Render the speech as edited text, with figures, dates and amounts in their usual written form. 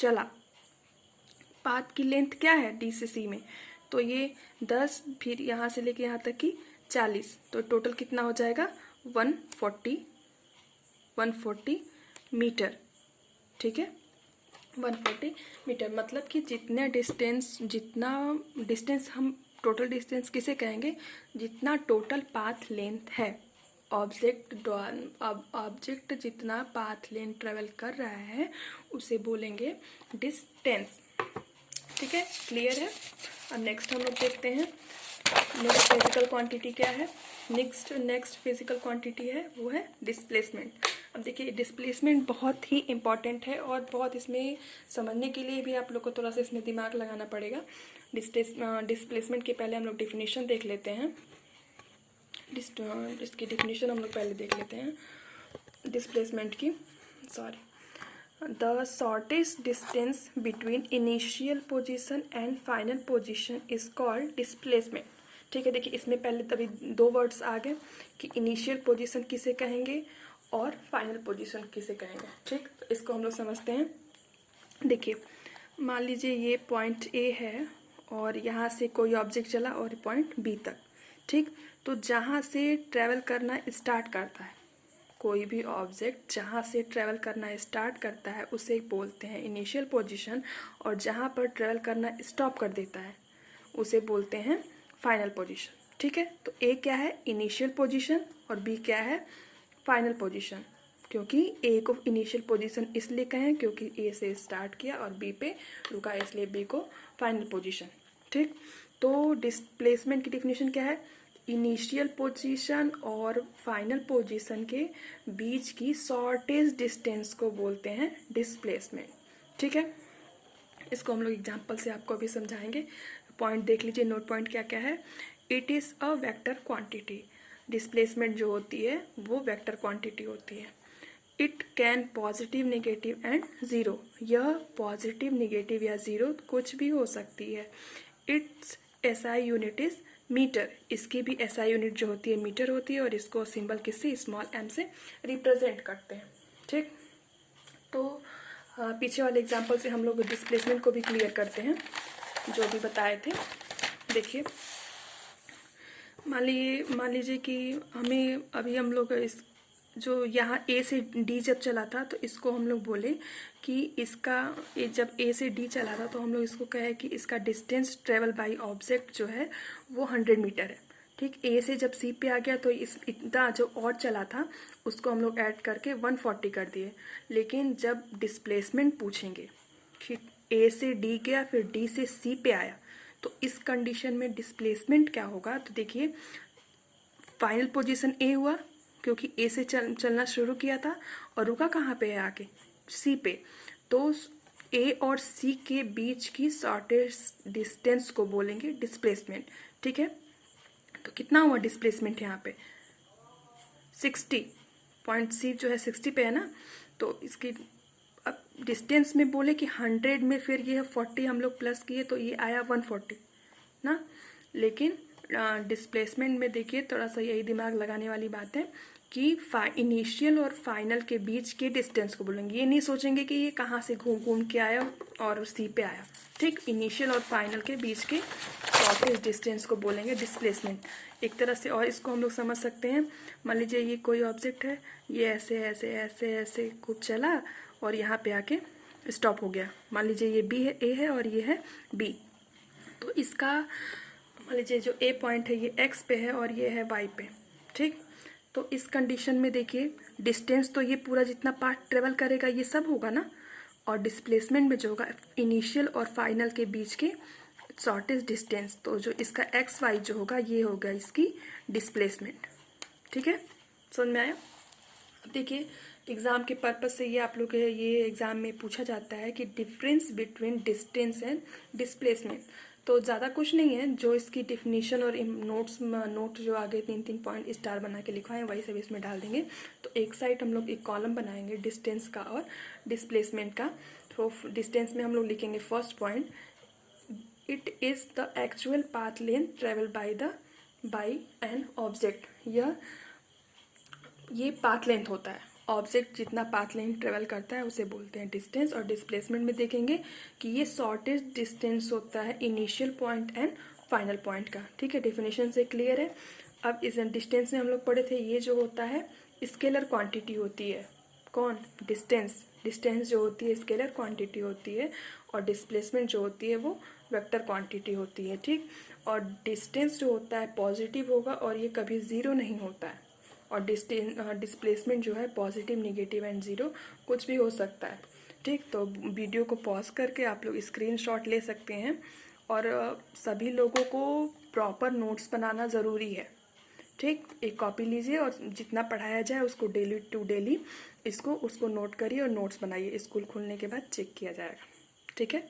चला। पाथ की लेंथ क्या है डी से सी में, तो ये 10, फिर यहाँ से लेके यहाँ तक की 40, तो टोटल कितना हो जाएगा 140 मीटर। ठीक है, 140 मीटर, मतलब कि जितना डिस्टेंस हम टोटल डिस्टेंस किसे कहेंगे, जितना टोटल पाथ लेंथ है, ऑब्जेक्ट जितना पाथ लेंथ ट्रेवल कर रहा है उसे बोलेंगे डिस्टेंस। ठीक है, क्लियर है। और नेक्स्ट हम लोग देखते हैं नेक्स्ट फिजिकल क्वांटिटी क्या है। नेक्स्ट फिजिकल क्वांटिटी है वो है डिस्प्लेसमेंट। अब देखिए डिस्प्लेसमेंट बहुत ही इंपॉर्टेंट है और बहुत इसमें समझने के लिए भी आप लोग को थोड़ा सा इसमें दिमाग लगाना पड़ेगा। डिस्प्लेसमेंट के पहले हम लोग डिफिनीशन देख लेते हैं। इसकी डिफिनीशन हम लोग पहले देख लेते हैं डिस्प्लेसमेंट की। The shortest distance between initial position and final position is called displacement. ठीक है, देखिए इसमें पहले तभी दो वर्ड्स आ गए कि इनिशियल पोजीशन किसे कहेंगे और फाइनल पोजीशन किसे कहेंगे। ठीक, तो इसको हम लोग समझते हैं। देखिए मान लीजिए ये पॉइंट ए है और यहाँ से कोई ऑब्जेक्ट चला और पॉइंट बी तक। ठीक, तो जहाँ से ट्रैवल करना स्टार्ट करता है, कोई भी ऑब्जेक्ट जहाँ से ट्रैवल करना स्टार्ट करता है उसे बोलते हैं इनिशियल पोजीशन, और जहाँ पर ट्रैवल करना स्टॉप कर देता है उसे बोलते हैं फाइनल पोजीशन। ठीक है, तो ए क्या है इनिशियल पोजीशन और बी क्या है फाइनल पोजीशन, क्योंकि ए को इनिशियल पोजीशन इसलिए कहें क्योंकि ए से स्टार्ट किया और बी पे रुका, इसलिए बी को फाइनल पोजीशन। ठीक, तो डिस्प्लेसमेंट की डिफिनीशन क्या है, इनिशियल पोजीशन और फाइनल पोजीशन के बीच की शॉर्टेस्ट डिस्टेंस को बोलते हैं डिस्प्लेसमेंट। ठीक है, इसको हम लोग एग्जांपल से आपको अभी समझाएंगे। पॉइंट देख लीजिए, नोट पॉइंट क्या क्या है। It is a vector quantity. Displacement जो होती है वो वेक्टर क्वांटिटी होती है। It can positive negative and zero. यह पॉजिटिव नेगेटिव या ज़ीरो कुछ भी हो सकती है। It's SI unit is metre. इसकी भी एसआई यूनिट जो होती है मीटर होती है और इसको सिंबल किससे स्मॉल एम से रिप्रेजेंट करते हैं। ठीक, तो पीछे वाले एग्जांपल से हम लोग डिस्प्लेसमेंट को भी क्लियर करते हैं जो भी बताए थे। देखिए मान लीजिए कि हमें अभी हम लोग इस जो यहाँ ए से डी जब चला था तो इसको हम लोग बोले कि इसका जब ए से डी चला था तो हम लोग इसको कहे कि इसका डिस्टेंस ट्रेवल बाय ऑब्जेक्ट जो है वो 100 मीटर है। ठीक, ए से जब सी पे आ गया तो इस इतना जो और चला था उसको हम लोग ऐड करके 140 कर दिए। लेकिन जब डिस्प्लेसमेंट पूछेंगे कि ए से डी गया फिर डी से सी पे आया, तो इस कंडीशन में डिस्प्लेसमेंट क्या होगा, तो देखिए फाइनल पोजीशन ए हुआ क्योंकि ए से चलना शुरू किया था और रुका कहाँ पे है आके सी पे, तो ए और सी के बीच की शॉर्टेस्ट डिस्टेंस को बोलेंगे डिस्प्लेसमेंट। ठीक है, तो कितना हुआ डिस्प्लेसमेंट यहाँ पे 60, पॉइंट सी जो है 60 पे है ना, तो इसकी अब डिस्टेंस में बोले कि 100 में फिर ये 40 हम लोग प्लस किए तो ये आया 140 ना। लेकिन डिस्प्लेसमेंट में देखिए थोड़ा सा यही दिमाग लगाने वाली बात है कि इनिशियल और फाइनल के बीच के डिस्टेंस को बोलेंगे। ये नहीं सोचेंगे कि ये कहाँ से घूम घूम के आया और सी पे आया। ठीक, इनिशियल और फाइनल के बीच के शॉर्टेस्ट डिस्टेंस को बोलेंगे डिस्प्लेसमेंट एक तरह से। और इसको हम लोग समझ सकते हैं, मान लीजिए ये कोई ऑब्जेक्ट है, ये ऐसे ऐसे ऐसे ऐसे खूब चला और यहाँ पे आके स्टॉप हो गया। मान लीजिए ये बी है, ए है और ये है बी, तो इसका मान लीजिए जो ए पॉइंट है ये एक्स पे है और ये है वाई पे। ठीक, तो इस कंडीशन में देखिए डिस्टेंस तो ये पूरा जितना पार्ट ट्रेवल करेगा ये सब होगा ना, और डिस्प्लेसमेंट में जो होगा इनिशियल और फाइनल के बीच के शॉर्टेस्ट डिस्टेंस, तो जो इसका एक्स वाई जो होगा ये होगा इसकी डिस्प्लेसमेंट। ठीक है, समझ में आया। देखिए एग्ज़ाम के पर्पज़ से ये आप लोग ये एग्ज़ाम में पूछा जाता है कि difference between distance and displacement. तो ज़्यादा कुछ नहीं है, जो इसकी डिफिनीशन और नोट जो आगे 3-3 पॉइंट स्टार बना के लिखवाएं वही सब इसमें डाल देंगे। तो एक साइड हम लोग एक कॉलम बनाएंगे डिस्टेंस का और डिस्प्लेसमेंट का। तो डिस्टेंस में हम लोग लिखेंगे first point, it is the actual path length travel by an object. ये पाथ लेंथ होता है, ऑब्जेक्ट जितना पाथ लाइन ट्रेवल करता है उसे बोलते हैं डिस्टेंस। और डिस्प्लेसमेंट में देखेंगे कि ये शॉर्टेस्ट डिस्टेंस होता है initial point and final point का। ठीक है, डेफिनेशन से क्लियर है। अब इस डिस्टेंस में हम लोग पढ़े थे, ये जो होता है स्केलर क्वांटिटी होती है। कौन? डिस्टेंस। डिस्टेंस जो होती है स्केलर क्वांटिटी होती है, और डिस्प्लेसमेंट जो होती है वो वेक्टर क्वांटिटी होती है। ठीक, और डिस्टेंस जो होता है पॉजिटिव होगा और ये कभी ज़ीरो नहीं होता है। और डिस्प्लेसमेंट जो है पॉजिटिव, नेगेटिव एंड ज़ीरो कुछ भी हो सकता है। ठीक, तो वीडियो को पॉज करके आप लोग स्क्रीनशॉट ले सकते हैं। और सभी लोगों को प्रॉपर नोट्स बनाना ज़रूरी है। ठीक, एक कॉपी लीजिए और जितना पढ़ाया जाए उसको डेली टू डेली उसको नोट करिए और नोट्स बनाइए। स्कूल खुलने के बाद चेक किया जाएगा। ठीक है।